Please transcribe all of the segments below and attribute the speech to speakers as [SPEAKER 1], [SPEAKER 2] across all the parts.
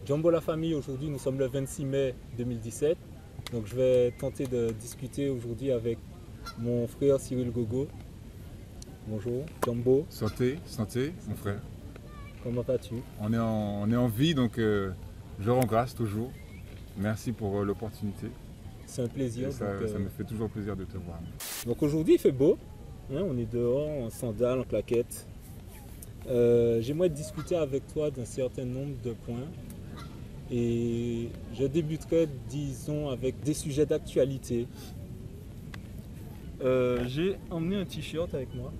[SPEAKER 1] Jumbo la famille, aujourd'hui nous sommes le 26 mai 2017. Donc je vais tenter de discuter aujourd'hui avec mon frère Cyril Gogo. Bonjour Jumbo.
[SPEAKER 2] Santé, santé, mon frère.
[SPEAKER 1] Comment vas-tu?
[SPEAKER 2] On est en vie, donc je rends grâce toujours. Merci pour l'opportunité.
[SPEAKER 1] C'est un plaisir.
[SPEAKER 2] Ça me fait toujours plaisir de te voir.
[SPEAKER 1] Donc aujourd'hui il fait beau. On est dehors en sandales, en claquettes. J'aimerais discuter avec toi d'un certain nombre de points. Et je débuterai, disons, avec des sujets d'actualité. J'ai emmené un t-shirt avec moi.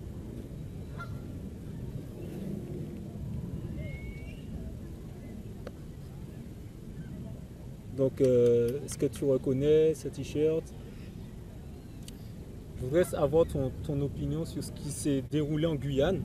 [SPEAKER 1] Donc, est-ce que tu reconnais ce t-shirt? Je voudrais avoir ton opinion sur ce qui s'est déroulé en Guyane.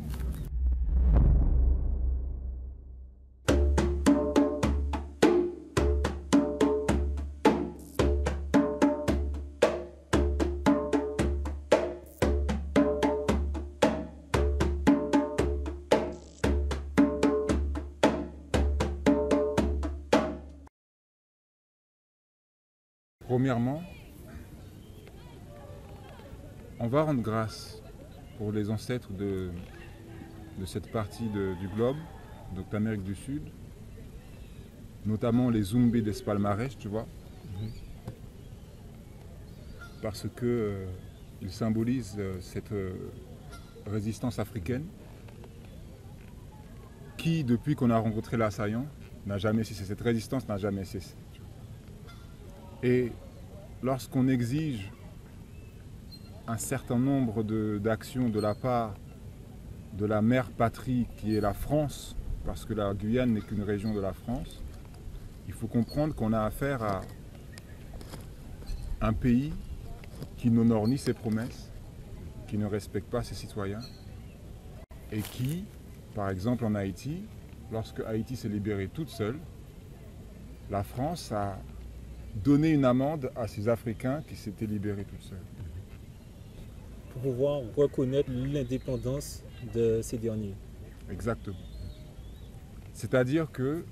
[SPEAKER 2] Premièrement, on va rendre grâce pour les ancêtres de cette partie du globe, donc l'Amérique du Sud, notamment les Zumbi des Palmarès, tu vois, parce que ils symbolisent cette résistance africaine qui, depuis qu'on a rencontré l'assaillant, n'a jamais cessé. Cette résistance n'a jamais cessé. Et lorsqu'on exige un certain nombre d'actions de la part de la mère patrie qui est la France, parce que la Guyane n'est qu'une région de la France, il faut comprendre qu'on a affaire à un pays qui n'honore ni ses promesses, qui ne respecte pas ses citoyens, et qui, par exemple en Haïti, lorsque Haïti s'est libérée toute seule, la France a donné une amende à ces Africains qui s'étaient libérés tout seuls.
[SPEAKER 1] Pour pouvoir reconnaître l'indépendance de ces derniers.
[SPEAKER 2] Exactement. C'est-à-dire que,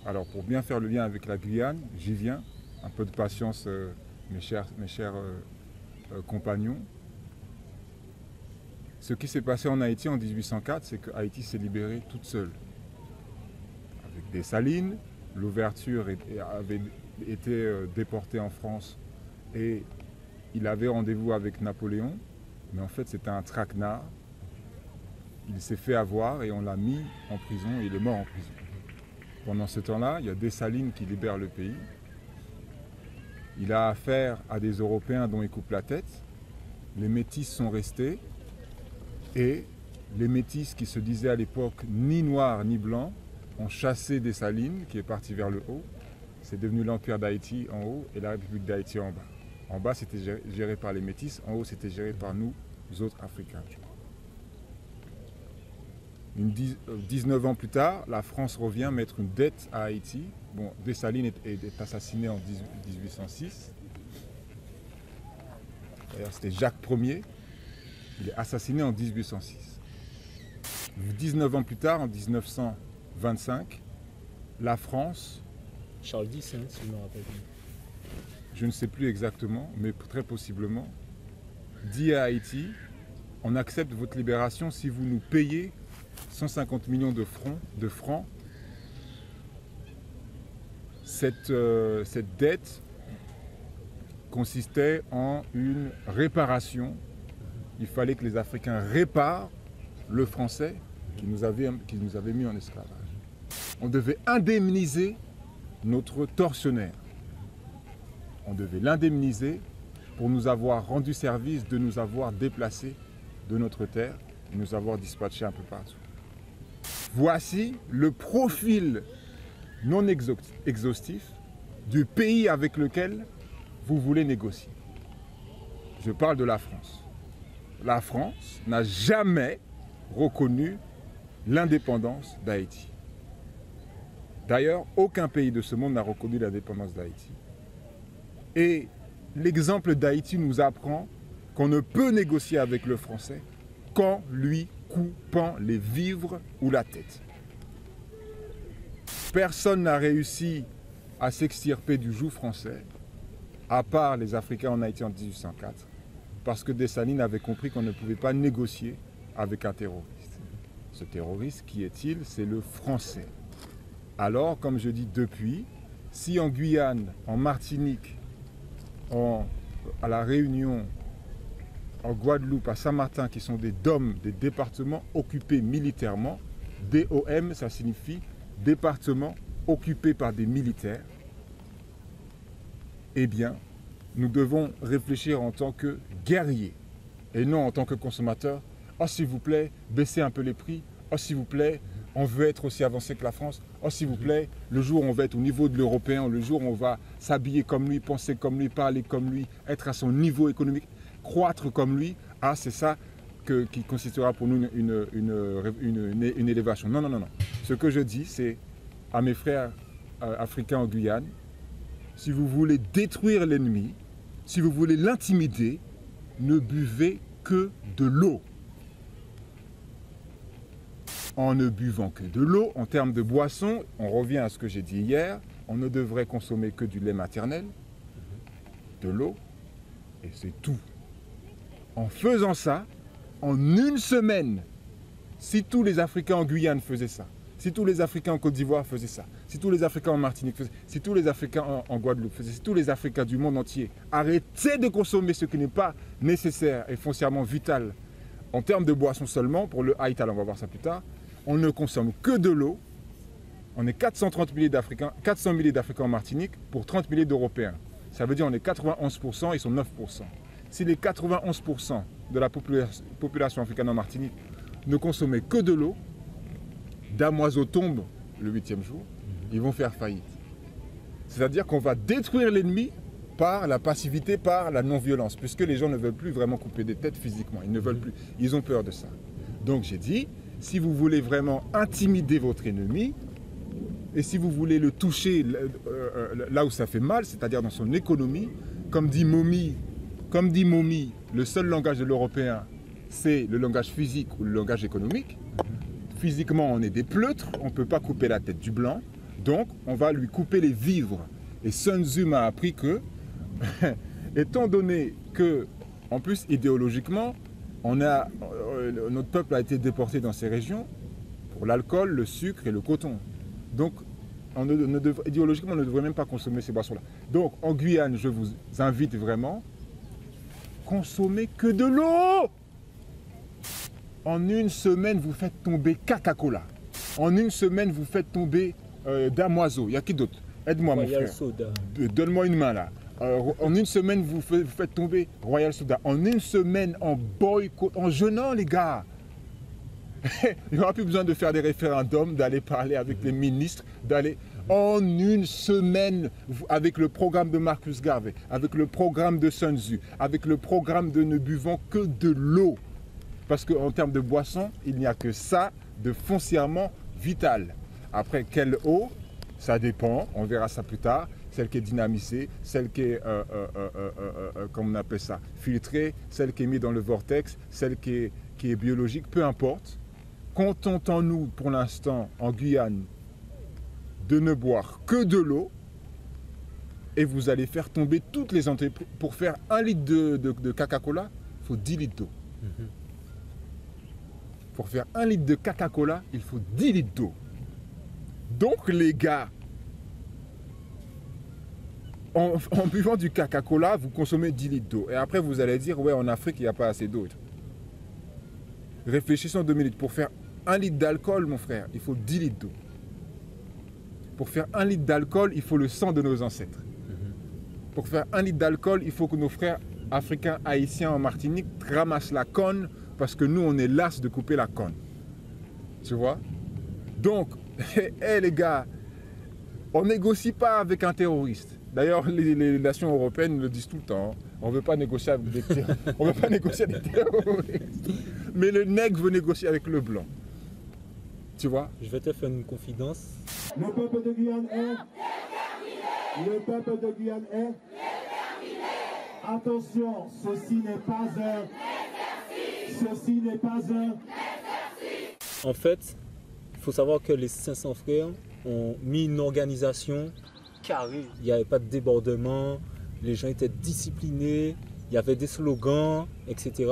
[SPEAKER 2] alors pour bien faire le lien avec la Guyane, j'y viens, un peu de patience mes chers compagnons. Ce qui s'est passé en Haïti en 1804, c'est que Haïti s'est libérée toute seule. Avec Dessalines, l'ouverture avait été déporté en France et il avait rendez-vous avec Napoléon, mais en fait c'était un traquenard. Il s'est fait avoir et on l'a mis en prison et il est mort en prison. Pendant ce temps-là, il y a Dessalines qui libère le pays. Il a affaire à des Européens dont il coupe la tête. Les métis sont restés et les métis qui se disaient à l'époque ni noirs ni blancs ont chassé Dessalines qui est parti vers le haut. C'est devenu l'Empire d'Haïti en haut et la République d'Haïti en bas. En bas, c'était géré par les métis. En haut, c'était géré par nous autres Africains. 19 ans plus tard, la France revient mettre une dette à Haïti. Bon, Dessalines est assassiné en 1806. D'ailleurs, c'était Jacques Ier. Il est assassiné en 1806. 19 ans plus tard, en 1925, la France...
[SPEAKER 1] Charles X, si je me rappelle bien.
[SPEAKER 2] Je ne sais plus exactement, mais très possiblement, dit à Haïti, on accepte votre libération si vous nous payez 150 millions de francs. Cette dette consistait en une réparation. Il fallait que les Africains réparent le français qui nous avait mis en esclavage. On devait indemniser notre tortionnaire. On devait l'indemniser pour nous avoir rendu service, de nous avoir déplacés de notre terre et nous avoir dispatchés un peu partout. Voici le profil non exhaustif du pays avec lequel vous voulez négocier. Je parle de la France. La France n'a jamais reconnu l'indépendance d'Haïti. D'ailleurs, aucun pays de ce monde n'a reconnu l'indépendance d'Haïti. Et l'exemple d'Haïti nous apprend qu'on ne peut négocier avec le français qu'en lui coupant les vivres ou la tête. personne n'a réussi à s'extirper du joug français, à part les Africains en Haïti en 1804, parce que Dessalines avait compris qu'on ne pouvait pas négocier avec un terroriste. Ce terroriste, qui est-il? C'est le français. Alors, comme je dis depuis, si en Guyane, en Martinique, à La Réunion, en Guadeloupe, à Saint-Martin, qui sont des DOM, des départements occupés militairement, DOM, ça signifie département occupé par des militaires, eh bien, nous devons réfléchir en tant que guerriers et non en tant que consommateurs. Oh, s'il vous plaît, baissez un peu les prix. Oh, s'il vous plaît, on veut être aussi avancé que la France. Oh, s'il vous plaît, le jour où on va être au niveau de l'européen, le jour où on va s'habiller comme lui, penser comme lui, parler comme lui, être à son niveau économique, croître comme lui, ah, c'est ça qui constituera pour nous une élévation. Non, non, non, non. Ce que je dis, c'est à mes frères africains en Guyane, si vous voulez détruire l'ennemi, si vous voulez l'intimider, ne buvez que de l'eau. En ne buvant que de l'eau, en termes de boisson, on revient à ce que j'ai dit hier, on ne devrait consommer que du lait maternel, de l'eau, et c'est tout. En faisant ça, en une semaine, si tous les Africains en Guyane faisaient ça, si tous les Africains en Côte d'Ivoire faisaient ça, si tous les Africains en Martinique faisaient ça, si tous les Africains en Guadeloupe faisaient ça, si tous les Africains du monde entier arrêtaient de consommer ce qui n'est pas nécessaire et foncièrement vital en termes de boissons seulement, pour le Haïtal, on va voir ça plus tard, on ne consomme que de l'eau, on est 430 milliers d'Africains, 400 milliers d'Africains en Martinique pour 30 milliers d'Européens. Ça veut dire qu'on est 91%, ils sont 9%. Si les 91% de la population africaine en Martinique ne consommaient que de l'eau, damoiseau tombe le 8e jour, ils vont faire faillite. C'est-à-dire qu'on va détruire l'ennemi par la passivité, par la non-violence, puisque les gens ne veulent plus vraiment couper des têtes physiquement, ils ne veulent plus, ils ont peur de ça. Donc j'ai dit, si vous voulez vraiment intimider votre ennemi, et si vous voulez le toucher là où ça fait mal, c'est-à-dire dans son économie, comme dit Momi, le seul langage de l'Européen, c'est le langage physique ou le langage économique. Physiquement, on est des pleutres, on ne peut pas couper la tête du blanc, donc on va lui couper les vivres. Et Sun Tzu m'a appris que, étant donné que, en plus idéologiquement, notre peuple a été déporté dans ces régions pour l'alcool, le sucre et le coton. Donc, idéologiquement, on ne devrait même pas consommer ces boissons-là. Donc, en Guyane, je vous invite vraiment, consommez que de l'eau. En une semaine, vous faites tomber Coca-Cola. En une semaine, vous faites tomber Damoiseau. Il y a qui d'autre? Aide-moi, mon frère. Donne-moi une main, là. En une semaine, vous faites tomber Royal Soda. En une semaine, en boycott, en jeûnant, les gars. Il n'y aura plus besoin de faire des référendums, d'aller parler avec les ministres, d'aller... En une semaine, avec le programme de Marcus Garvey, avec le programme de Sun Tzu, avec le programme de ne buvons que de l'eau. Parce qu'en termes de boisson, il n'y a que ça de foncièrement vital. Après, quelle eau? Ça dépend, on verra ça plus tard. Celle qui est dynamisée, celle qui est, comment on appelle ça, filtrée, celle qui est mise dans le vortex, celle qui est biologique, peu importe. Contentons-nous pour l'instant en Guyane de ne boire que de l'eau et vous allez faire tomber toutes les entreprises. Pour faire 1 litre de Coca-Cola, il faut 10 litres d'eau. Pour faire 1 litre de Coca-Cola, il faut 10 litres d'eau. Donc les gars, en buvant du Coca-Cola, vous consommez 10 litres d'eau. Et après, vous allez dire, ouais, en Afrique, il n'y a pas assez d'eau. Réfléchissons 2 minutes. Pour faire 1 litre d'alcool, mon frère, il faut 10 litres d'eau. Pour faire 1 litre d'alcool, il faut le sang de nos ancêtres. Pour faire 1 litre d'alcool, il faut que nos frères africains, haïtiens en Martinique ramassent la conne parce que nous, on est las de couper la conne. Tu vois? Donc, les gars, on ne négocie pas avec un terroriste. D'ailleurs, les nations européennes le disent tout le temps. On ne veut pas négocier avec des terroristes. On veut pas négocier avec des terroristes. Mais le nègre veut négocier avec le blanc. Tu vois?
[SPEAKER 1] Je vais te faire une confidence.
[SPEAKER 3] Le peuple de Guyane est... Le peuple de Guyane est... Attention, ceci n'est pas un... Ceci n'est pas un...
[SPEAKER 1] En fait, il faut savoir que les 500 frères ont mis une organisation carrée. Il n'y avait pas de débordement, les gens étaient disciplinés, il y avait des slogans, etc.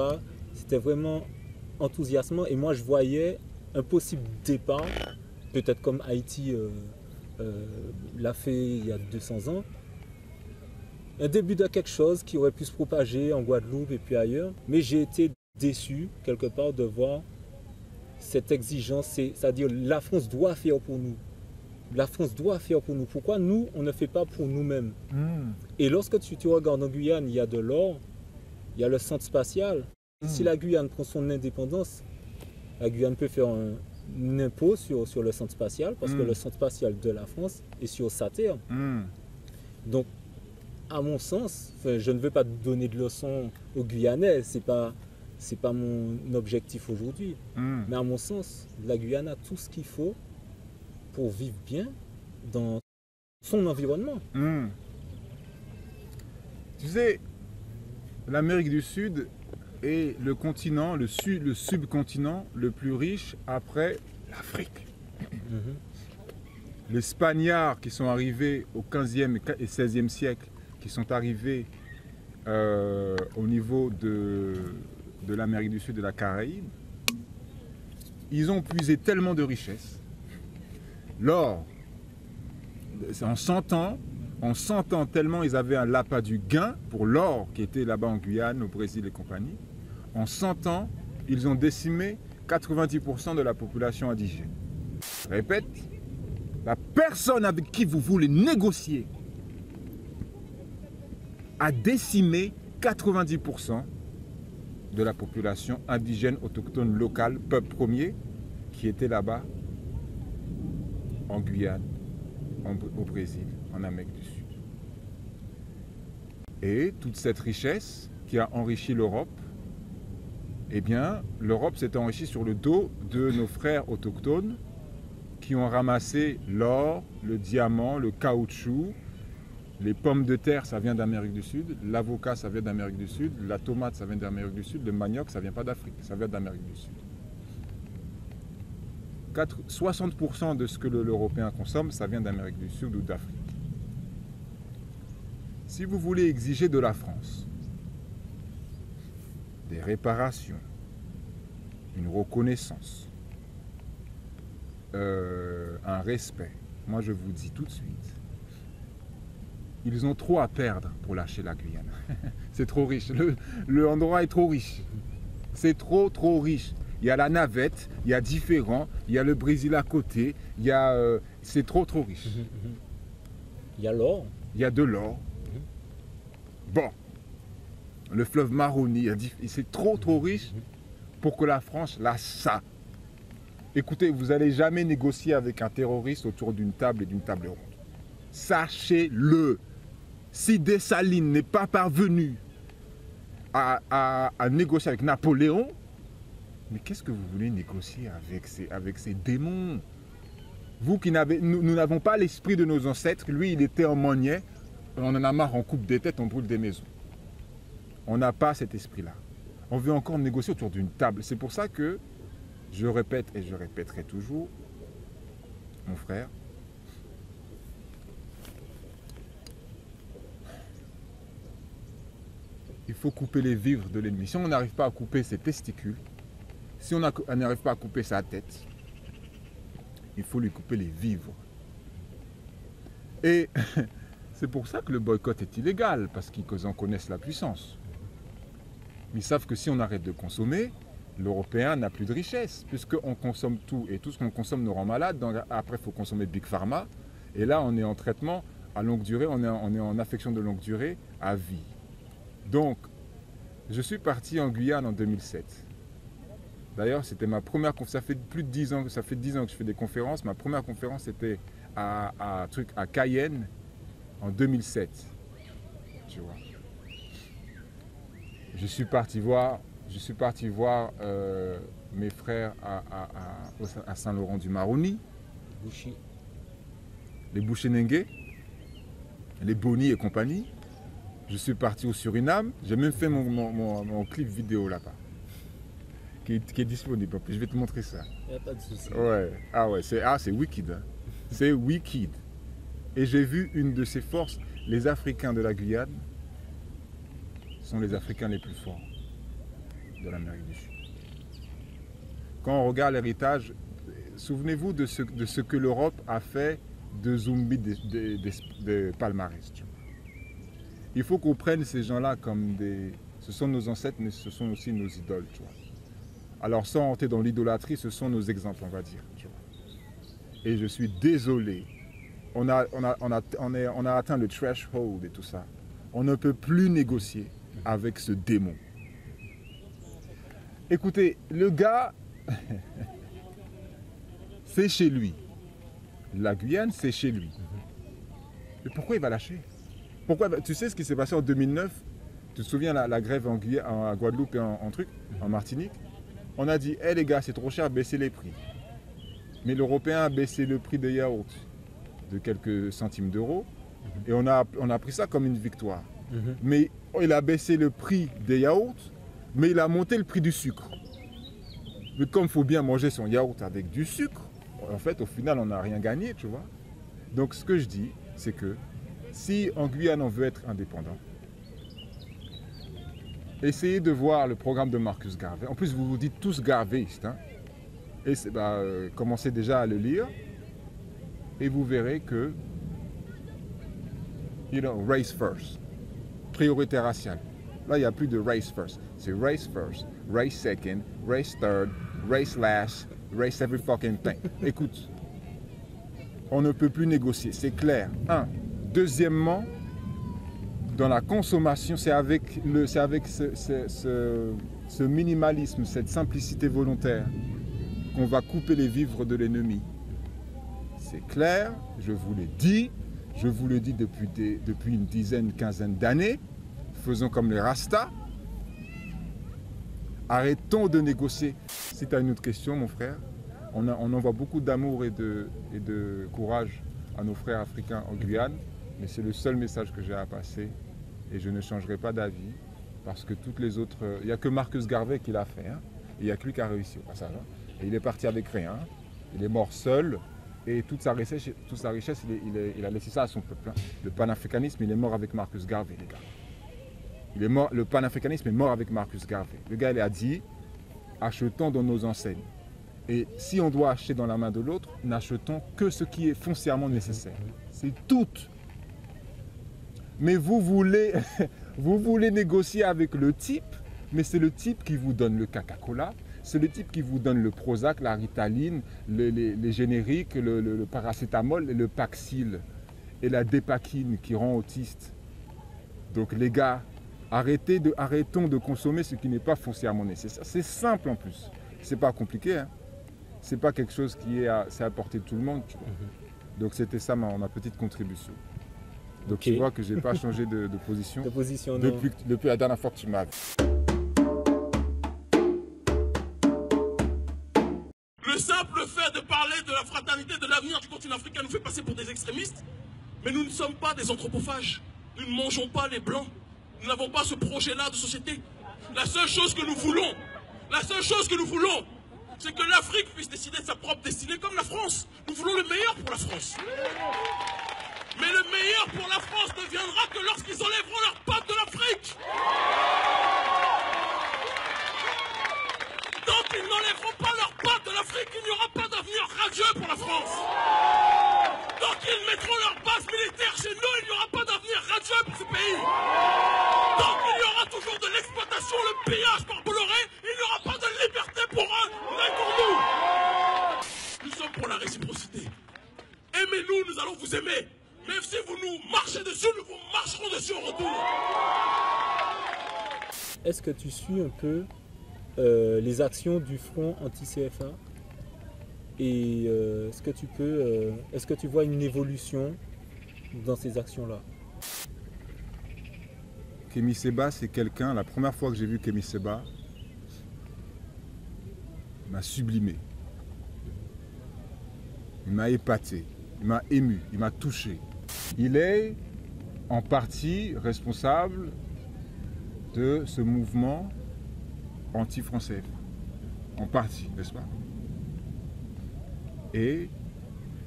[SPEAKER 1] C'était vraiment enthousiasmant et moi je voyais un possible départ, peut-être comme Haïti l'a fait il y a 200 ans, un début de quelque chose qui aurait pu se propager en Guadeloupe et puis ailleurs. Mais j'ai été déçu quelque part de voir cette exigence, c'est-à-dire la France doit faire pour nous. La France doit faire pour nous. Pourquoi nous, on ne fait pas pour nous-mêmes? Et lorsque tu regardes en Guyane, il y a de l'or, il y a le centre spatial. Si la Guyane prend son indépendance, la Guyane peut faire un impôt sur le centre spatial parce que le centre spatial de la France est sur sa terre. Donc, à mon sens, je ne veux pas donner de leçons aux Guyanais, c'est pas mon objectif aujourd'hui. Mais à mon sens, la Guyane a tout ce qu'il faut pour vivre bien dans son environnement.
[SPEAKER 2] Tu sais, l'Amérique du Sud est le continent, le subcontinent le plus riche après l'Afrique. Les Spaniards qui sont arrivés au 15e et 16e siècle, qui sont arrivés au niveau de l'Amérique du Sud et de la Caraïbe, ils ont puisé tellement de richesses. L'or, en 100 ans tellement ils avaient un l'appât du gain pour l'or qui était là-bas en Guyane, au Brésil et compagnie. En 100 ans, ils ont décimé 90% de la population indigène. Je répète, la personne avec qui vous voulez négocier a décimé 90% de la population indigène, autochtone, locale, peuple premier, qui était là-bas en Guyane, au Brésil, en Amérique du Sud. Et toute cette richesse qui a enrichi l'Europe, eh bien, l'Europe s'est enrichie sur le dos de nos frères autochtones qui ont ramassé l'or, le diamant, le caoutchouc, les pommes de terre, ça vient d'Amérique du Sud, l'avocat, ça vient d'Amérique du Sud, la tomate, ça vient d'Amérique du Sud, le manioc, ça vient pas d'Afrique, ça vient d'Amérique du Sud. 60% de ce que l'Européen consomme, ça vient d'Amérique du Sud ou d'Afrique. Si vous voulez exiger de la France des réparations, une reconnaissance, un respect, moi je vous dis tout de suite, ils ont trop à perdre pour lâcher la Guyane. C'est trop riche, l'endroit est trop riche, c'est trop riche. Il y a la navette, il y a différents, il y a le Brésil à côté, c'est trop riche.
[SPEAKER 1] Il y a l'or.
[SPEAKER 2] Il y a de l'or. Bon, le fleuve Maroni, c'est trop riche pour que la France lâche ça. Écoutez, vous n'allez jamais négocier avec un terroriste autour d'une table et d'une table ronde. Sachez-le. Si Dessalines n'est pas parvenu à négocier avec Napoléon, mais qu'est-ce que vous voulez négocier avec ces démons? Vous qui nous n'avons pas l'esprit de nos ancêtres. Lui, il était en Mognet. On en a marre, on coupe des têtes, on brûle des maisons. On n'a pas cet esprit-là. On veut encore négocier autour d'une table. C'est pour ça que je répète et je répéterai toujours, mon frère, il faut couper les vivres de l'ennemi. Si on n'arrive pas à couper ses testicules, si on n'arrive pas à couper sa tête, il faut lui couper les vivres. Et c'est pour ça que le boycott est illégal, parce qu'ils en connaissent la puissance. Ils savent que si on arrête de consommer, l'Européen n'a plus de richesse, puisqu'on consomme tout, et tout ce qu'on consomme nous rend malade. Donc après, il faut consommer Big Pharma, et là, on est en traitement à longue durée, on est en affection de longue durée à vie. Donc, je suis parti en Guyane en 2007. D'ailleurs, c'était ma première conférence. Ça fait plus de 10 ans, ça fait 10 ans que je fais des conférences. Ma première conférence, c'était à Cayenne en 2007. Tu vois. Je suis parti voir mes frères à Saint-Laurent-du-Maroni. Les Bouchenengue, les Boni et compagnie. Je suis parti au Suriname. J'ai même fait mon clip vidéo là-bas. Qui est disponible. Je vais te montrer ça.
[SPEAKER 1] Il n'y a pas de souci.
[SPEAKER 2] Ouais. Ah ouais, c'est wicked. Hein. C'est wicked. Et j'ai vu une de ses forces. Les Africains de la Guyane sont les Africains les plus forts de l'Amérique du Sud. Quand on regarde l'héritage, souvenez-vous de ce que l'Europe a fait de zombies de palmarès. Il faut qu'on prenne ces gens-là comme des... Ce sont nos ancêtres, mais ce sont aussi nos idoles. Tu vois. Alors sans entrer dans l'idolâtrie, ce sont nos exemples, on va dire. Tu vois. Et je suis désolé. On a atteint le threshold et tout ça. On ne peut plus négocier avec ce démon. Écoutez, le gars, c'est chez lui. La Guyane, c'est chez lui. Mais pourquoi il va lâcher? Pourquoi? Tu sais ce qui s'est passé en 2009? Tu te souviens la grève en Guadeloupe et en Martinique? On a dit, hé les gars, c'est trop cher, baissez les prix. Mais l'Européen a baissé le prix des yaourts de quelques centimes d'euros. Et on a pris ça comme une victoire. Mais il a baissé le prix des yaourts, mais il a monté le prix du sucre. Mais comme il faut bien manger son yaourt avec du sucre, en fait, au final, on n'a rien gagné, tu vois. Donc, ce que je dis, c'est que si en Guyane, on veut être indépendant, essayez de voir le programme de Marcus Garvey. En plus, vous vous dites tous garvéistes. Hein. Et commencez déjà à le lire. Et vous verrez que, race first. Priorité raciale. Là, il n'y a plus de race first. C'est race first, race second, race third, race last, race every fucking thing. Écoute, on ne peut plus négocier, c'est clair. Un. Deuxièmement, dans la consommation, c'est avec ce minimalisme, cette simplicité volontaire qu'on va couper les vivres de l'ennemi. C'est clair, je vous l'ai dit, je vous le dis depuis une dizaine, quinzaine d'années. Faisons comme les Rastas. Arrêtons de négocier. Si tu as une autre question, mon frère, on envoie beaucoup d'amour et de courage à nos frères africains en Guyane, mais c'est le seul message que j'ai à passer et je ne changerai pas d'avis parce que toutes les autres... Il n'y a que Marcus Garvey qui l'a fait, hein, et il n'y a que lui qui a réussi au passage. Hein, et il est parti avec rien, il est mort seul et toute sa richesse il a laissé ça à son peuple. Hein. Le panafricanisme, il est mort avec Marcus Garvey, les gars. Le panafricanisme est mort avec Marcus Garvey. Le gars, il a dit, achetons dans nos enseignes. Et si on doit acheter dans la main de l'autre, n'achetons que ce qui est foncièrement nécessaire. C'est tout. Mais vous voulez négocier avec le type, mais c'est le type qui vous donne le Coca-Cola, c'est le type qui vous donne le Prozac, la Ritaline, les génériques, le paracétamol, le Paxil et la Dépakine qui rend autiste. Donc les gars, arrêtons de consommer ce qui n'est pas foncièrement nécessaire. C'est simple en plus. C'est pas compliqué. Hein. C'est pas quelque chose qui est à la portée de tout le monde. Tu vois. Donc c'était ça ma petite contribution. Donc tu vois que j'ai pas changé de position, depuis la dernière fois que tu m'as vu.
[SPEAKER 4] Le simple fait de parler de la fraternité, de l'avenir du continent africain nous fait passer pour des extrémistes. Mais nous ne sommes pas des anthropophages. Nous ne mangeons pas les blancs. Nous n'avons pas ce projet-là de société. La seule chose que nous voulons, c'est que l'Afrique puisse décider de sa propre destinée comme la France. Nous voulons le meilleur pour la France. Mais le meilleur pour la France ne viendra que lorsqu'ils enlèveront leur pape de l'Afrique. Tant qu'ils n'enlèveront pas leur pape de l'Afrique, il n'y aura pas d'avenir radieux pour la France. Tant qu'ils mettront leur base militaire chez nous, il n'y aura pas d'avenir radieux pour ce pays. Tant qu'il y aura toujours de l'exploitation, le pillage par Bolloré, il n'y aura pas de liberté pour eux, mais pour nous. Nous sommes pour la réciprocité. Aimez-nous, nous allons vous aimer. Même si vous nous marchez dessus, nous vous marcherons dessus en retour.
[SPEAKER 1] Est-ce que tu suis un peu les actions du front anti-CFA et est-ce que tu vois une évolution dans ces actions-là?
[SPEAKER 2] Kémy Séba, c'est quelqu'un, la première fois que j'ai vu Kémy Séba, il m'a sublimé. Il m'a épaté, il m'a ému, il m'a touché. Il est en partie responsable de ce mouvement anti-français. En partie, n'est-ce pas? Et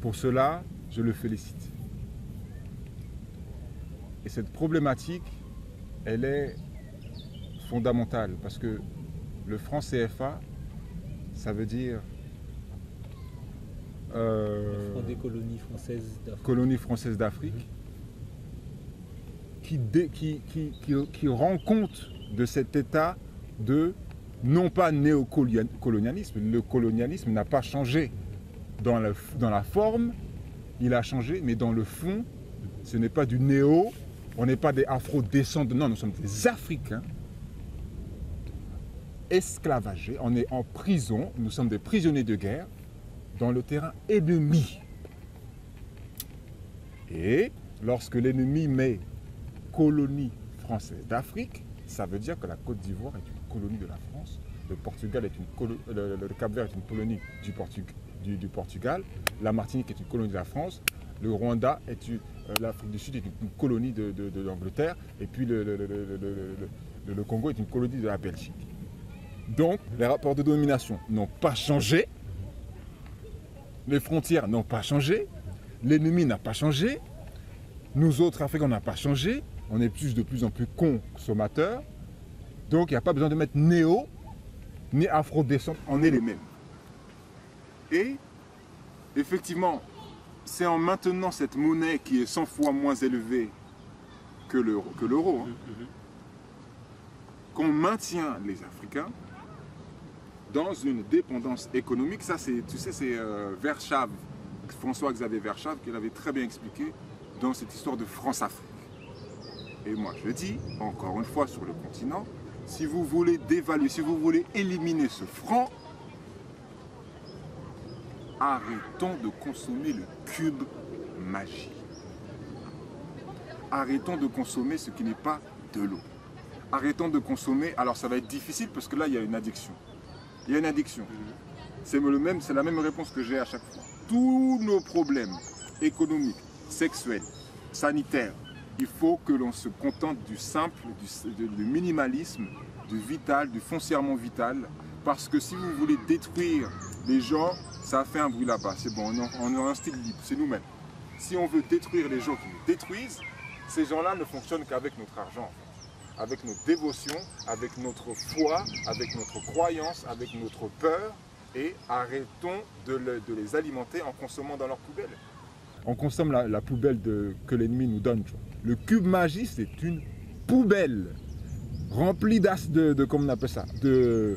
[SPEAKER 2] Pour cela, je le félicite. Et cette problématique, elle est fondamentale parce que le franc CFA, ça veut dire
[SPEAKER 1] Front des colonies françaises d'Afrique.
[SPEAKER 2] Colonie française d'Afrique, qui rend compte de cet état de, non pas néocolonialisme, le colonialisme n'a pas changé dans la forme, il a changé, mais dans le fond, ce n'est pas du néo, on n'est pas des afro-descendants, non, nous sommes des Africains esclavagés, on est en prison, nous sommes des prisonniers de guerre dans le terrain ennemi. Et lorsque l'ennemi met colonie française d'Afrique, ça veut dire que la Côte d'Ivoire est une colonie de la France, le Portugal est le Cap-Vert est une colonie du Portugal, la Martinique est une colonie de la France, le Rwanda l'Afrique du Sud est une colonie de l'Angleterre, et puis le Congo est une colonie de la Belgique. Donc, les rapports de domination n'ont pas changé, les frontières n'ont pas changé, l'ennemi n'a pas changé, nous autres Africains n'avons pas changé, on est de plus en plus consommateurs, donc il n'y a pas besoin de mettre néo, ni afro-descendants, on est les mêmes. Et, effectivement, c'est en maintenant cette monnaie qui est 100 fois moins élevée que l'euro, qu'on maintient les Africains dans une dépendance économique. Ça, tu sais, c'est Verschave, François-Xavier Verschave, qui l'avait très bien expliqué dans cette histoire de France-Afrique. Et moi, je dis, encore une fois, sur le continent, si vous voulez dévaluer, si vous voulez éliminer ce franc, arrêtons de consommer le cube magie. Arrêtons de consommer ce qui n'est pas de l'eau. Arrêtons de consommer, alors ça va être difficile parce que là, il y a une addiction. Il y a une addiction. C'est la même réponse que j'ai à chaque fois. Tous nos problèmes économiques, sexuels, sanitaires, il faut que l'on se contente du simple, du minimalisme, du vital, du foncièrement vital. Parce que si vous voulez détruire les gens, ça a fait un bruit là-bas. C'est bon, on a un style libre, c'est nous-mêmes. Si on veut détruire les gens qui nous détruisent, ces gens-là ne fonctionnent qu'avec notre argent, en fait. Avec notre dévotion, avec notre foi, avec notre croyance, avec notre peur, et arrêtons de les alimenter en consommant dans leur poubelle. On consomme la poubelle que l'ennemi nous donne. Tu vois. Le cube magie, c'est une poubelle remplie comment on appelle ça, de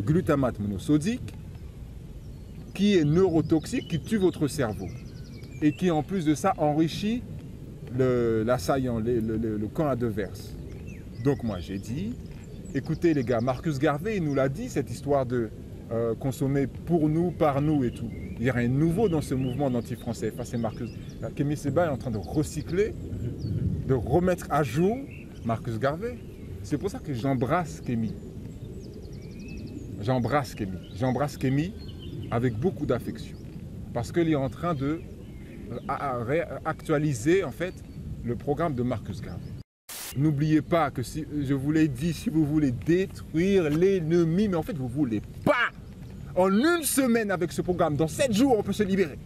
[SPEAKER 2] glutamate monosodique, qui est neurotoxique, qui tue votre cerveau, et qui en plus de ça enrichit l'assaillant, le camp adverse. Donc moi j'ai dit, écoutez les gars, Marcus Garvey il nous l'a dit, cette histoire de consommer pour nous, par nous et tout. Il n'y a rien de nouveau dans ce mouvement d'anti-français. Enfin, c'est Marcus. Kémy Séba est en train de recycler, de remettre à jour Marcus Garvey. C'est pour ça que j'embrasse Kémy. J'embrasse Kémy. J'embrasse Kémy avec beaucoup d'affection. Parce qu'il est en train de actualiser en fait le programme de Marcus Garvey. N'oubliez pas que si je vous l'ai dit, si vous voulez détruire l'ennemi, mais en fait vous ne voulez pas. En une semaine avec ce programme, dans 7 jours, on peut se libérer.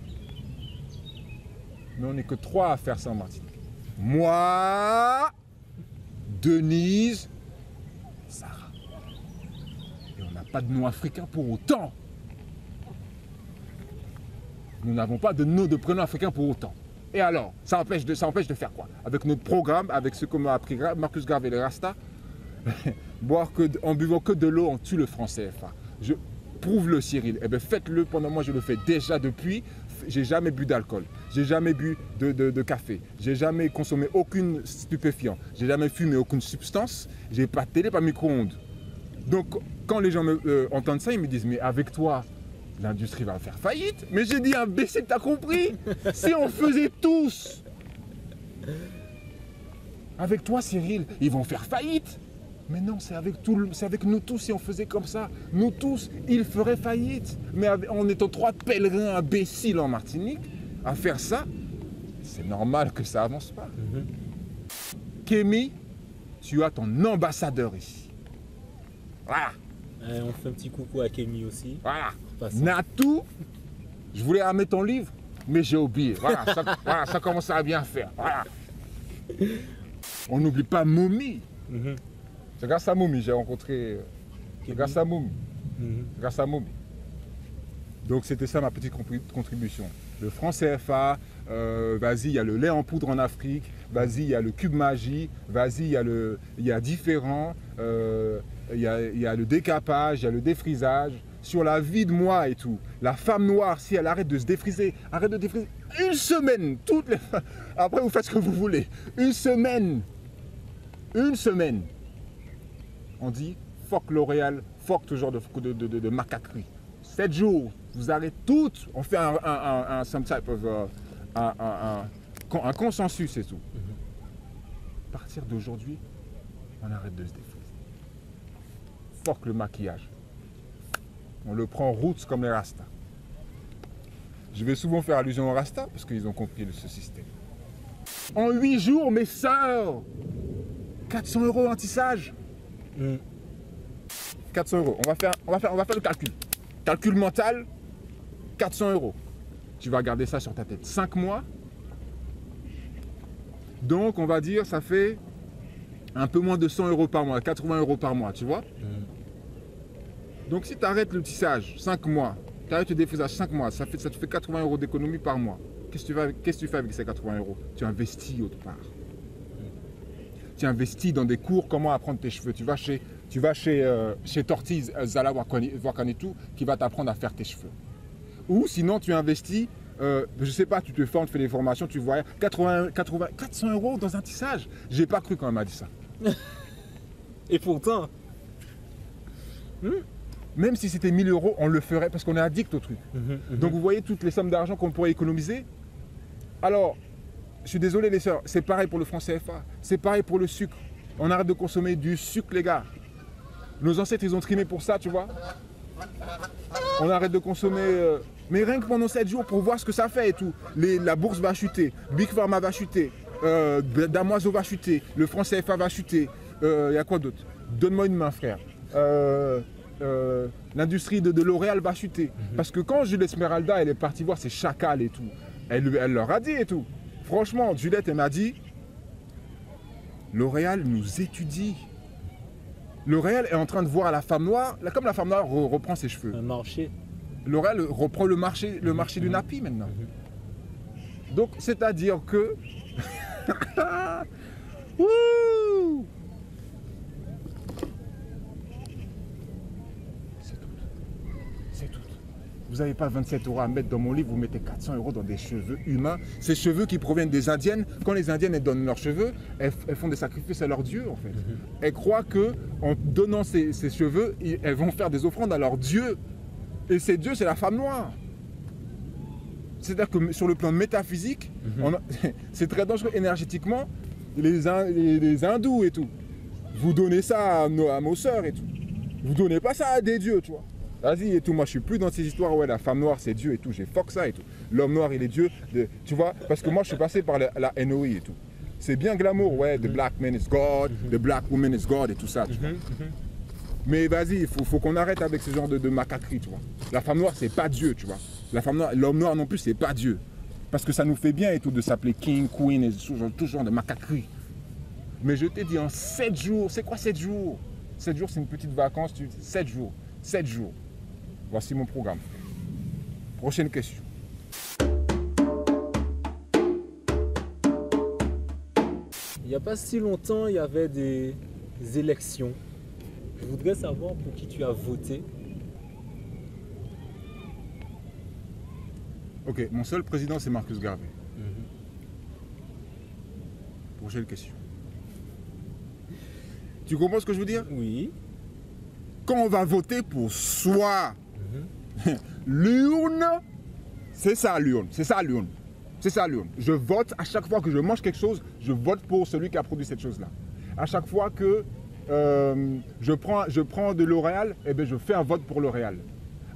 [SPEAKER 2] Mais on n'est que 3 à faire ça en Martinique. Moi, Denise, Sarah. Et on n'a pas de nom africain pour autant. Nous n'avons pas de nom de prénom africain pour autant. Et alors, ça empêche de faire quoi? Avec notre programme, avec ce que m'a appris Marcus Garvey et les Rasta, en buvant que de l'eau, on tue le franc CFA. Prouve-le, Cyril. Eh bien, faites-le pendant moi, je le fais déjà depuis. J'ai jamais bu d'alcool, j'ai jamais bu de café, j'ai jamais consommé aucun stupéfiant, j'ai jamais fumé aucune substance, j'ai pas de télé, pas de micro-ondes. Donc, quand les gens entendent ça, ils me disent, mais avec toi, l'industrie va faire faillite. Mais j'ai dit, imbécile, t'as compris? Si on faisait tous avec toi, Cyril, ils vont faire faillite. Mais non, c'est avec nous tous, si on faisait comme ça. Nous tous, ils feraient faillite. Mais en étant 3 pèlerins imbéciles en Martinique, à faire ça, c'est normal que ça avance pas. Kémy, tu as ton ambassadeur ici. Voilà.
[SPEAKER 1] On fait un petit coucou à Kémy aussi.
[SPEAKER 2] Voilà. Natou, Je voulais amener ton livre, mais j'ai oublié. Voilà, ça commence à bien faire. Voilà. On n'oublie pas Momi. C'est grâce à Momi, j'ai rencontré... C'est grâce à Momi. C'est grâce à Momi. Donc c'était ça ma petite contribution. Le franc CFA, vas-y, il y a le lait en poudre en Afrique, vas-y, il y a le cube magie, vas-y, il y a différents, il y a le décapage, il y a le défrisage, sur la vie de moi et tout. La femme noire, si elle arrête de se défriser, arrête de défriser, une semaine, toutes les... Après, vous faites ce que vous voulez. Une semaine, on dit, fuck L'Oréal, fuck tout genre de macaquerie. 7 jours, vous arrêtez toutes, on fait some type of, un consensus et tout. À partir d'aujourd'hui, on arrête de se défriser. Fuck le maquillage. On le prend roots comme les Rastas. Je vais souvent faire allusion aux Rastas parce qu'ils ont compris ce système. En 8 jours, mes sœurs, 400 € en tissage. 400 €. On va faire le calcul. Calcul mental, 400 €. Tu vas garder ça sur ta tête. 5 mois. Donc, on va dire, ça fait un peu moins de 100 € par mois, 80 € par mois, tu vois. Donc, si tu arrêtes le tissage 5 mois, tu arrêtes le défrisage 5 mois, ça te fait 80 € d'économie par mois. Qu'est-ce que tu fais avec ces 80 €? Tu investis autre part. Tu investis dans des cours, comment apprendre tes cheveux. Tu vas chez Tortiz Zala Wakanetu qui va t'apprendre à faire tes cheveux. Ou sinon, tu investis, je ne sais pas, tu te formes, tu fais des formations, tu vois 400 € dans un tissage. J'ai pas cru quand elle m'a dit ça.
[SPEAKER 1] Et pourtant,
[SPEAKER 2] même si c'était 1000 €, on le ferait parce qu'on est addict au truc. Donc vous voyez toutes les sommes d'argent qu'on pourrait économiser. Alors, je suis désolé les sœurs, c'est pareil pour le franc CFA, c'est pareil pour le sucre. On arrête de consommer du sucre les gars. Nos ancêtres ils ont trimé pour ça, tu vois. On arrête de consommer, mais rien que pendant 7 jours pour voir ce que ça fait et tout. La bourse va chuter, Big Pharma va chuter, Damoiseau va chuter, le franc CFA va chuter. Il y a quoi d'autre? Donne-moi une main frère. L'industrie de L'Oréal va chuter. Parce que quand Juliette Esmeralda elle est partie voir ses chacals et tout, elle leur a dit et tout. Franchement, Juliette elle m'a dit, L'Oréal nous étudie. L'Oréal est en train de voir la femme noire, comme la femme noire reprend ses cheveux.
[SPEAKER 1] un marché.
[SPEAKER 2] L'Oréal reprend le marché du nappy maintenant. Donc, c'est-à-dire que... Wouh! C'est tout. Vous n'avez pas 27 € à mettre dans mon livre, vous mettez 400 € dans des cheveux humains. Ces cheveux qui proviennent des Indiennes, quand les Indiennes elles donnent leurs cheveux, elles font des sacrifices à leur Dieu en fait. Elles croient qu'en donnant ces cheveux, elles vont faire des offrandes à leur Dieu. Et ces dieux, c'est la femme noire. C'est-à-dire que sur le plan métaphysique, c'est très dangereux énergétiquement, les hindous et tout. Vous donnez ça à nos sœurs et tout. Vous donnez pas ça à des dieux, tu vois. Vas-y et tout, moi je suis plus dans ces histoires, ouais la femme noire c'est Dieu et tout, j'ai fuck ça et tout. L'homme noir il est Dieu, tu vois, parce que moi je suis passé par la NOI et tout. C'est bien glamour, ouais, the black man is God, the black woman is God et tout ça, tu vois. Mais vas-y, il faut qu'on arrête avec ce genre de macaquerie, tu vois. La femme noire c'est pas Dieu, tu vois. La femme noire, l'homme noir non plus c'est pas Dieu. Parce que ça nous fait bien et tout de s'appeler King, Queen et tout genre de macaquerie. Mais je t'ai dit en 7 jours, c'est quoi 7 jours? 7 jours c'est une petite vacance, 7 jours, 7 jours. Voici mon programme. Prochaine question.
[SPEAKER 1] Il n'y a pas si longtemps, il y avait des élections. Je voudrais savoir pour qui tu as voté.
[SPEAKER 2] Ok, mon seul président c'est Marcus Garvey. Prochaine question. Tu comprends ce que je veux dire?
[SPEAKER 1] Oui.
[SPEAKER 2] Quand on va voter pour soi, l'urne, c'est ça l'urne, c'est ça l'urne, c'est ça l'urne. Je vote à chaque fois que je mange quelque chose, je vote pour celui qui a produit cette chose-là. À chaque fois que je prends de L'Oréal, eh bien je fais un vote pour L'Oréal.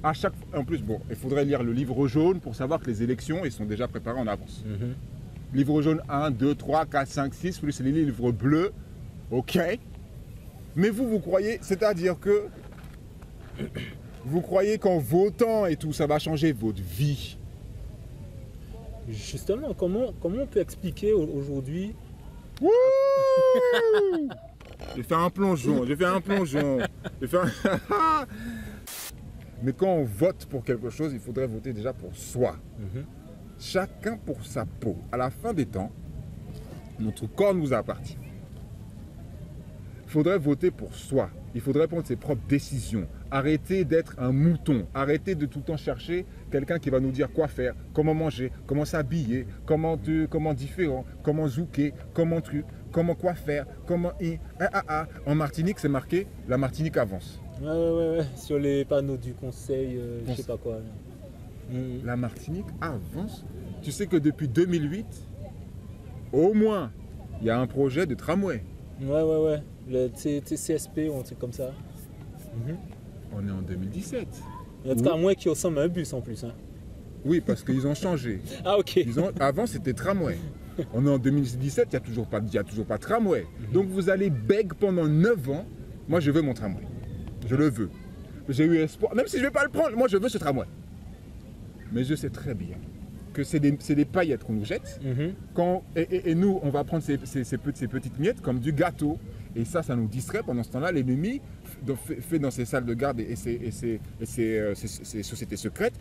[SPEAKER 2] À chaque, en plus, bon, il faudrait lire le livre jaune pour savoir que les élections, ils sont déjà préparés en avance. Livre jaune 1, 2, 3, 4, 5, 6, plus les livres bleus, ok. Mais vous croyez, c'est-à-dire que vous croyez qu'en votant et tout, ça va changer votre vie.
[SPEAKER 1] Justement, comment on peut expliquer aujourd'hui...
[SPEAKER 2] Wouh! J'ai fait un plongeon, j'ai fait un plongeon. Mais quand on vote pour quelque chose, il faudrait voter déjà pour soi. Chacun pour sa peau. À la fin des temps, notre corps nous appartient. Il faudrait voter pour soi. Il faudrait prendre ses propres décisions. Arrêter d'être un mouton. Arrêter de tout le temps chercher quelqu'un qui va nous dire quoi faire, comment manger, comment s'habiller, comment différent, comment zouker, comment truc, comment quoi faire, comment... En Martinique, c'est marqué, la Martinique avance.
[SPEAKER 1] Ouais. Sur les panneaux du conseil, je sais pas quoi.
[SPEAKER 2] La Martinique avance. Tu sais que depuis 2008, au moins, il y a un projet de tramway.
[SPEAKER 1] Ouais. Le TCSP ou un truc comme ça.
[SPEAKER 2] On est en 2017.
[SPEAKER 1] Il y a un tramway qui ressemble à un bus en plus. Hein.
[SPEAKER 2] Oui, parce qu'ils ont changé.
[SPEAKER 1] Ah ok.
[SPEAKER 2] Avant, c'était tramway. On est en 2017, il n'y a toujours pas de tramway. Donc vous allez beg pendant 9 ans. Moi, je veux mon tramway. Je le veux. J'ai eu espoir. Même si je ne vais pas le prendre, moi, je veux ce tramway. Mais je sais très bien que c'est des paillettes qu'on nous jette. Et nous, on va prendre ces petites miettes comme du gâteau. Et ça nous distrait. Pendant ce temps-là, l'ennemi fait dans ses salles de garde et ses sociétés secrètes,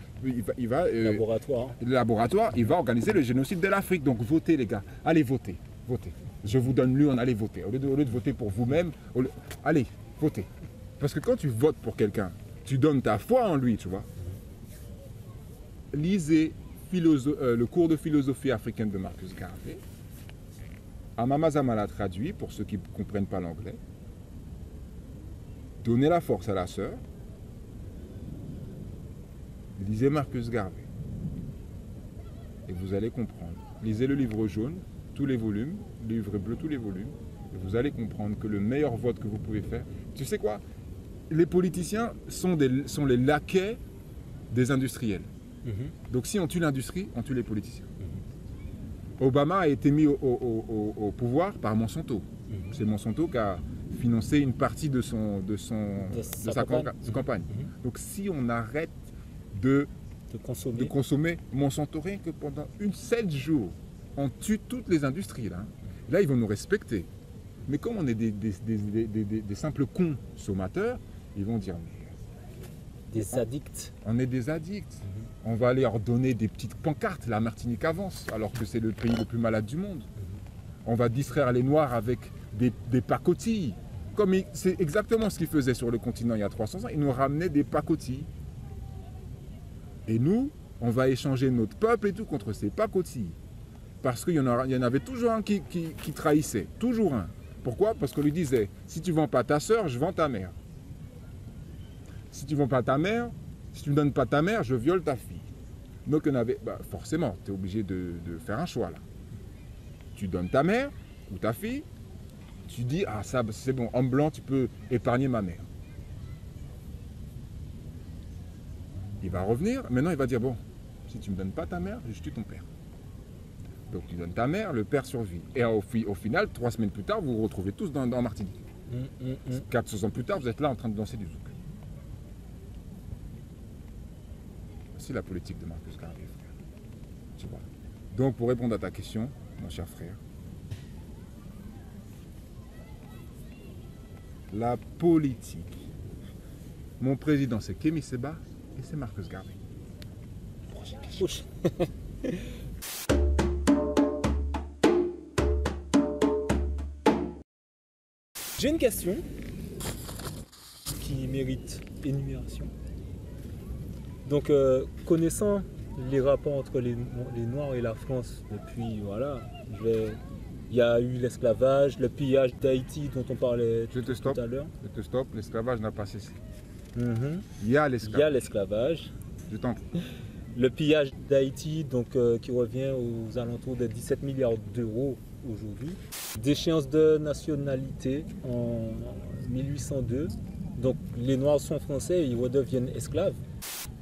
[SPEAKER 2] il va laboratoire, il va organiser le génocide de l'Afrique. Donc votez les gars, allez votez. Je vous donne l'urne, allez voter. Au lieu de voter pour vous-même, allez, votez. Parce que quand tu votes pour quelqu'un, tu donnes ta foi en lui, tu vois. Lisez le cours de philosophie africaine de Marcus Garvey. Amama Zamala traduit pour ceux qui ne comprennent pas l'anglais. Donnez la force à la sœur. Lisez Marcus Garvey. Et vous allez comprendre. Lisez le livre jaune, tous les volumes, le livre bleu, tous les volumes. Et vous allez comprendre que le meilleur vote que vous pouvez faire... Tu sais quoi? Les politiciens sont les laquais des industriels. Donc si on tue l'industrie, on tue les politiciens. Obama a été mis au pouvoir par Monsanto. C'est Monsanto qui a financé une partie de sa campagne. Donc si on arrête de consommer Monsanto, rien que pendant 7 jours, on tue toutes les industries. Là, ils vont nous respecter. Mais comme on est des simples consommateurs, ils vont dire...
[SPEAKER 1] Des addicts.
[SPEAKER 2] On est des addicts. On va aller leur donner des petites pancartes. La Martinique avance, alors que c'est le pays le plus malade du monde. On va distraire les Noirs avec des pacotilles. C'est exactement ce qu'ils faisaient sur le continent il y a 300 ans. Ils nous ramenaient des pacotilles. Et nous, on va échanger notre peuple et tout contre ces pacotilles. Parce qu'il y en avait toujours un qui trahissait. Toujours un. Pourquoi? Parce qu'on lui disait, si tu ne vends pas ta sœur, je vends ta mère. Si tu ne vends pas ta mère, si tu ne me donnes pas ta mère, je viole ta fille. Donc forcément, tu es obligé de faire un choix là. Tu donnes ta mère ou ta fille, tu dis, ah ça c'est bon, homme blanc, tu peux épargner ma mère. Il va revenir, maintenant il va dire, bon, si tu ne me donnes pas ta mère, je tue ton père. Donc tu donnes ta mère, le père survit. Et au final, 3 semaines plus tard, vous vous retrouvez tous dans Martinique. 400 ans plus tard, vous êtes là en train de danser du zouk. C'est la politique de Marcus Garvey, frère. Tu vois. Donc pour répondre à ta question, mon cher frère, la politique, mon président c'est Kémy Séba et c'est Marcus Garvey. Prochaine question.
[SPEAKER 1] J'ai une question qui mérite énumération. Donc, connaissant les rapports entre les Noirs et la France depuis, voilà, il y a eu l'esclavage, le pillage d'Haïti dont on parlait tout à l'heure.
[SPEAKER 2] Je te stoppe, l'esclavage n'a pas cessé. Il y a
[SPEAKER 1] l'esclavage.
[SPEAKER 2] Je t'en prie.
[SPEAKER 1] Le pillage d'Haïti, donc, qui revient aux alentours de 17 milliards d'euros aujourd'hui. Déchéance de nationalité en 1802. Donc les Noirs sont français et ils redeviennent esclaves.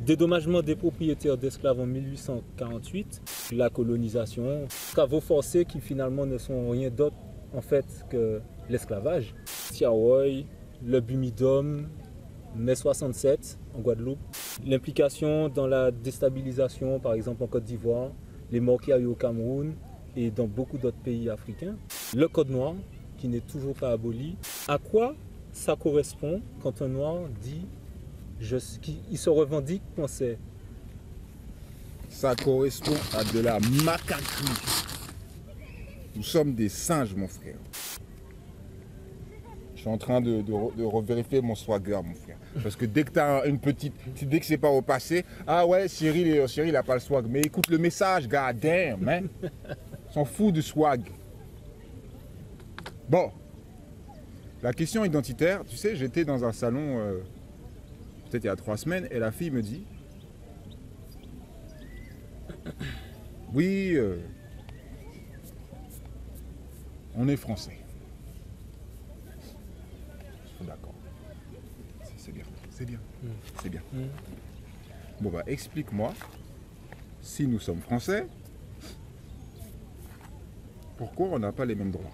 [SPEAKER 1] Dédommagement des propriétaires d'esclaves en 1848. La colonisation. Travaux forcés qui finalement ne sont rien d'autre en fait que l'esclavage. Tiaroy, le Bumidum, mai 67 en Guadeloupe. L'implication dans la déstabilisation par exemple en Côte d'Ivoire. les morts qu'il y a eu au Cameroun et dans beaucoup d'autres pays africains. Le code noir, qui n'est toujours pas aboli, à quoi ça correspond quand un noir dit qu'il se revendique français?
[SPEAKER 2] Ça correspond à de la macaquerie. Nous sommes des singes, mon frère. Je suis en train de revérifier mon swagger, mon frère. Parce que dès que tu as une petite... Dès que c'est pas au passé, ah ouais, Cyril n'a pas le swag. Mais écoute le message, god damn, man. Ils s'en foutent du swag. Bon. La question identitaire, tu sais, j'étais dans un salon, peut-être il y a 3 semaines, et la fille me dit, oui, on est français. D'accord. C'est bien, c'est bien, c'est bien. Bon bah explique-moi, si nous sommes français, pourquoi on n'a pas les mêmes droits?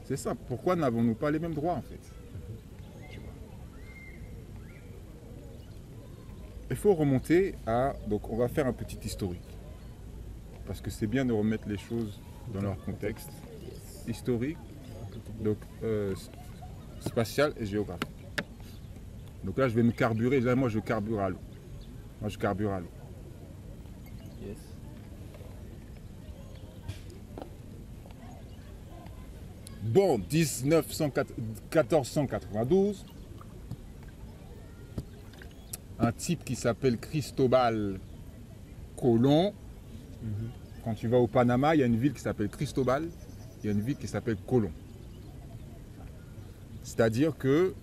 [SPEAKER 2] C'est ça, pourquoi n'avons-nous pas les mêmes droits en fait? Tu vois. Il faut remonter à... Donc on va faire un petit historique. Parce que c'est bien de remettre les choses dans leur contexte. Historique, donc spatial et géographique. Donc là je vais me carburer, là moi je carbure à l'eau. Moi je carbure à l'eau.
[SPEAKER 1] Yes.
[SPEAKER 2] Bon, 1492, un type qui s'appelle Cristobal Colón. Quand tu vas au Panama, il y a une ville qui s'appelle Cristobal, il y a une ville qui s'appelle Colón. C'est-à-dire que,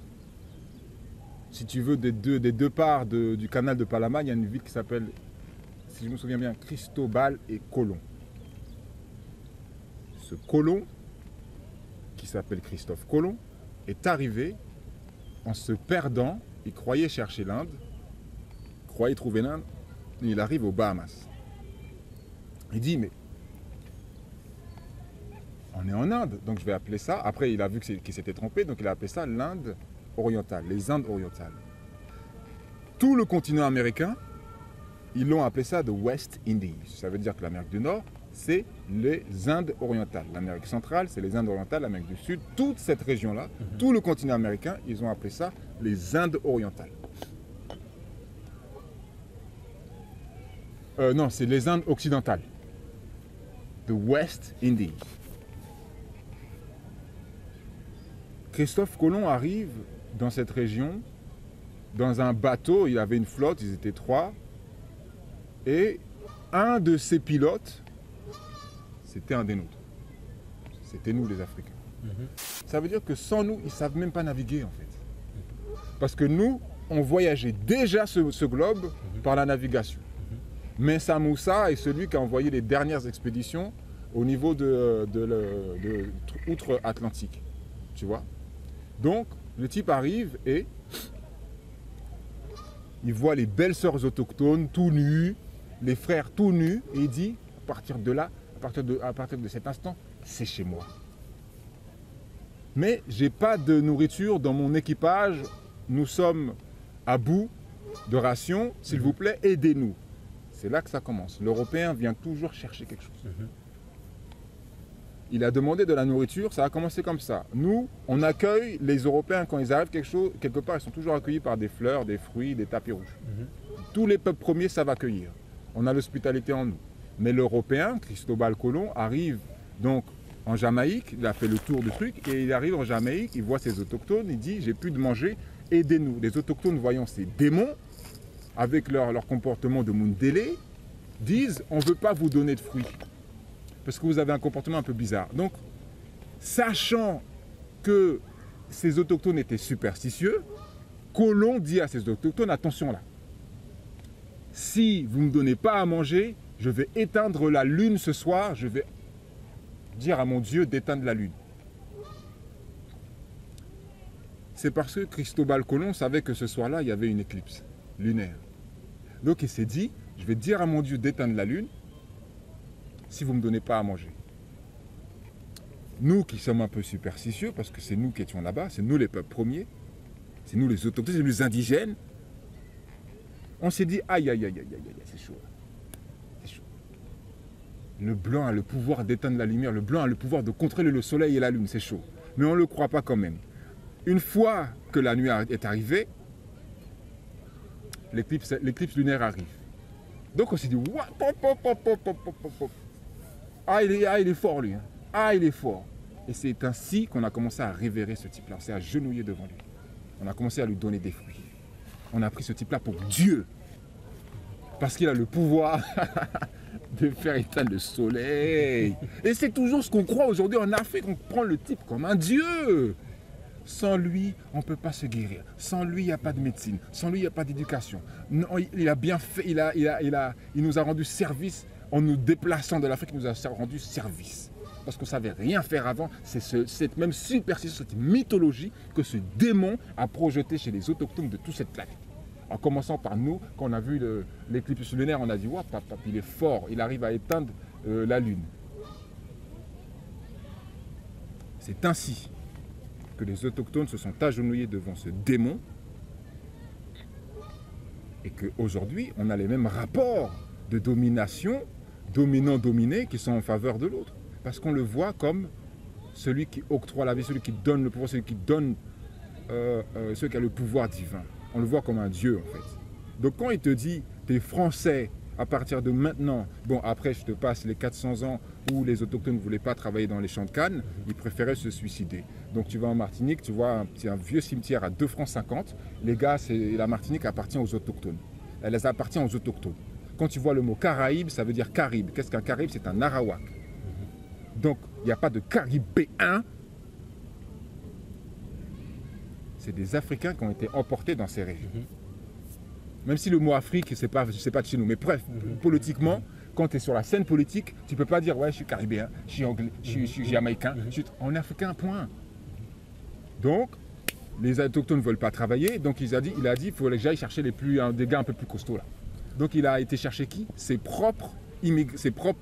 [SPEAKER 2] si tu veux, des deux parts du canal de Panama, il y a une ville qui s'appelle, si je me souviens bien, Cristobal et Colón. Ce Colón, qui s'appelle Christophe Colomb, est arrivé en se perdant. Il croyait chercher l'Inde, croyait trouver l'Inde, et il arrive aux Bahamas. Il dit, mais on est en Inde, donc je vais appeler ça. Après, il a vu qu'il s'était trompé, donc il a appelé ça l'Inde orientale, les Indes orientales. Tout le continent américain, ils l'ont appelé ça the West Indies. Ça veut dire que l'Amérique du Nord, c'est les Indes orientales. L'Amérique centrale, c'est les Indes orientales, l'Amérique du Sud, toute cette région-là, tout le continent américain, ils ont appelé ça les Indes orientales. Non, c'est les Indes occidentales. The West Indies. Christophe Colomb arrive dans cette région, dans un bateau, il avait une flotte, ils étaient 3, et un de ses pilotes, c'était un des nôtres. C'était nous les Africains. Ça veut dire que sans nous, ils ne savent même pas naviguer en fait. Parce que nous, on voyageait déjà ce globe par la navigation. Mais Samoussa est celui qui a envoyé les dernières expéditions au niveau de outre-Atlantique. Tu vois? Donc, le type arrive et il voit les belles sœurs autochtones tout nues, les frères tout nus, et il dit, à partir de là, à partir de cet instant, c'est chez moi. Mais j'ai pas de nourriture dans mon équipage, nous sommes à bout de rations, s'il vous plaît, aidez-nous. C'est là que ça commence. L'Européen vient toujours chercher quelque chose. Il a demandé de la nourriture, ça a commencé comme ça. Nous, on accueille les Européens quand ils arrivent quelque part, ils sont toujours accueillis par des fleurs, des fruits, des tapis rouges. Tous les peuples premiers savent accueillir. On a l'hospitalité en nous. Mais l'Européen, Cristobal Colomb, arrive donc en Jamaïque, il a fait le tour du truc, et il arrive en Jamaïque, il voit ses autochtones, il dit, j'ai plus de manger, aidez-nous. Les autochtones, voyant ces démons, avec leur comportement de Mundele, disent, on ne veut pas vous donner de fruits, parce que vous avez un comportement un peu bizarre. Donc, sachant que ces autochtones étaient superstitieux, Colomb dit à ces autochtones, attention là, si vous ne me donnez pas à manger, je vais éteindre la lune ce soir, je vais dire à mon Dieu d'éteindre la lune. C'est parce que Cristobal Colomb savait que ce soir-là, il y avait une éclipse lunaire. Donc il s'est dit, je vais dire à mon Dieu d'éteindre la lune si vous ne me donnez pas à manger. Nous qui sommes un peu superstitieux, parce que c'est nous qui étions là-bas, c'est nous les peuples premiers, c'est nous les autochtones, c'est nous les indigènes, on s'est dit, aïe, aïe, aïe, aïe, aïe, c'est chaud. le blanc a le pouvoir d'éteindre la lumière, le blanc a le pouvoir de contrôler le soleil et la lune, c'est chaud. Mais on ne le croit pas quand même. Une fois que la nuit est arrivée, l'éclipse lunaire arrive. Donc on s'est dit, what? Ah, il est fort lui. Hein. Ah, il est fort. Et c'est ainsi qu'on a commencé à révérer ce type-là. On s'est agenouillé devant lui. On a commencé à lui donner des fruits. On a pris ce type-là pour Dieu. Parce qu'il a le pouvoir de faire éteindre le soleil. Et c'est toujours ce qu'on croit aujourd'hui en Afrique. On prend le type comme un Dieu. Sans lui, on ne peut pas se guérir. Sans lui, il n'y a pas de médecine. Sans lui, il n'y a pas d'éducation. Il a bien fait, il nous a rendu service en nous déplaçant de l'Afrique, il nous a rendu service. Parce qu'on ne savait rien faire avant. C'est cette même superstition, cette mythologie que ce démon a projeté chez les autochtones de toute cette planète. En commençant par nous, quand on a vu l'éclipse lunaire, on a dit « Waouh, il est fort, il arrive à éteindre la lune. » C'est ainsi que les autochtones se sont agenouillés devant ce démon et qu'aujourd'hui, on a les mêmes rapports de domination, dominant-dominé, qui sont en faveur de l'autre. Parce qu'on le voit comme celui qui octroie la vie, celui qui donne le pouvoir, celui qui donne, celui qui a le pouvoir divin. On le voit comme un Dieu en fait. Donc quand il te dit, t'es français, à partir de maintenant, bon après je te passe les 400 ans où les autochtones ne voulaient pas travailler dans les champs de canne, ils préféraient se suicider. Donc tu vas en Martinique, tu vois un vieux cimetière à 2,50 francs. Les gars, la Martinique appartient aux autochtones. Elle appartient aux autochtones. Quand tu vois le mot Caraïbe, ça veut dire Caribe. Qu'est-ce qu'un Caribe? C'est un Arawak. Donc il n'y a pas de Caribéens. C'est des Africains qui ont été emportés dans ces régions. Même si le mot Afrique, c'est pas de chez nous. Mais bref, politiquement, quand tu es sur la scène politique, tu ne peux pas dire « ouais, je suis caribéen, je suis anglais, je suis jamaïcain, on est africain, point ». Donc, les autochtones ne veulent pas travailler, donc il a dit il faut que j'aille chercher des gars un peu plus costauds là. Donc il a été chercher qui? Ses propres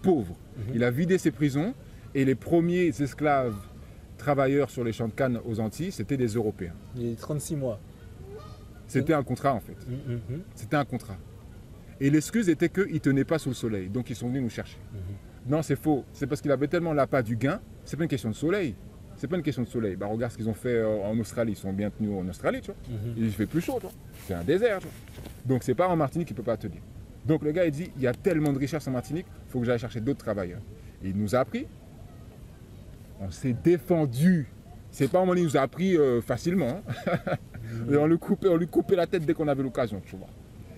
[SPEAKER 2] pauvres. Il a vidé ses prisons et les premiers esclaves travailleurs sur les champs de canne aux Antilles, c'était des Européens.
[SPEAKER 1] Il y a 36 mois.
[SPEAKER 2] C'était un contrat en fait. C'était un contrat. Et l'excuse était qu'ils ne tenaient pas sous le soleil, donc ils sont venus nous chercher. Non, c'est faux. C'est parce qu'il avait tellement l'appât du gain, c'est pas une question de soleil. C'est pas une question de soleil. Bah, regarde ce qu'ils ont fait en Australie. Ils sont bien tenus en Australie, tu vois. Il fait plus chaud, tu vois. C'est un désert, tu vois. Donc c'est pas en Martinique qu'il ne peut pas tenir. Donc le gars, il dit, il y a tellement de richesses en Martinique, il faut que j'aille chercher d'autres travailleurs. Et il nous a appris. On s'est défendu. C'est pas un moment où il nous a appris facilement. Hein. Et on lui coupait la tête dès qu'on avait l'occasion, tu vois.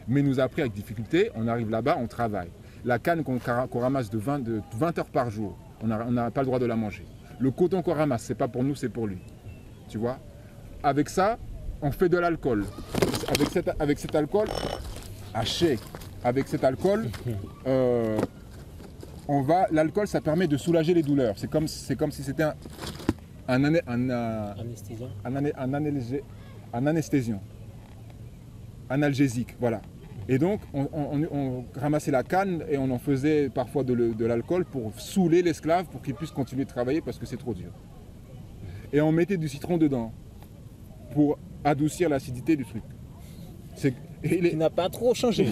[SPEAKER 2] Mais il nous a appris avec difficulté. On arrive là-bas, on travaille. La canne qu'on ramasse de 20 heures par jour, on n'a pas le droit de la manger. Le coton qu'on ramasse, c'est pas pour nous, c'est pour lui. Tu vois. Avec ça, on fait de l'alcool. Avec cet alcool, haché. Avec cet alcool, l'alcool, ça permet de soulager les douleurs. C'est comme si c'était un anesthésiant. Analgésique, voilà. Et donc, on ramassait la canne et on en faisait parfois de l'alcool pour saouler l'esclave pour qu'il puisse continuer de travailler parce que c'est trop dur. Et on mettait du citron dedans pour adoucir l'acidité du truc.
[SPEAKER 1] Qui n'a pas trop changé.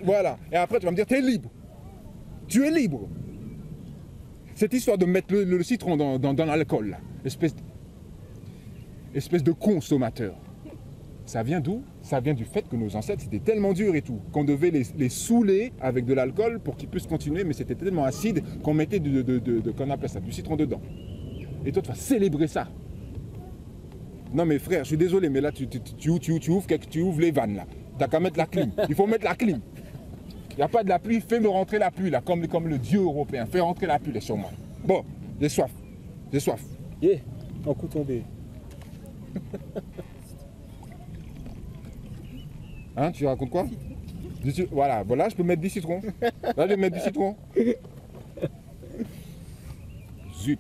[SPEAKER 2] Voilà. Et après, tu vas me dire, tu es libre. Tu es libre. Cette histoire de mettre le citron dans l'alcool, là, espèce de consommateur. Ça vient d'où? Ça vient du fait que nos ancêtres, c'était tellement dur et tout, qu'on devait les saouler avec de l'alcool pour qu'ils puissent continuer, mais c'était tellement acide qu'on mettait qu'on appelle ça, du citron dedans. Et toi, tu vas célébrer ça. Non mais frère, je suis désolé, mais là, tu ouvres les vannes, là. Tu n'as qu'à mettre la clim. Il faut mettre la clim. Il n'y a pas de la pluie, fais-le rentrer la pluie, là, comme le dieu européen. Fais rentrer la pluie, là, sur moi. Bon, j'ai soif. J'ai soif.
[SPEAKER 1] Yeah, en coup tombé.
[SPEAKER 2] Hein, tu racontes quoi? Voilà, voilà, je peux mettre du citron. Là, je vais mettre du citron. Zut.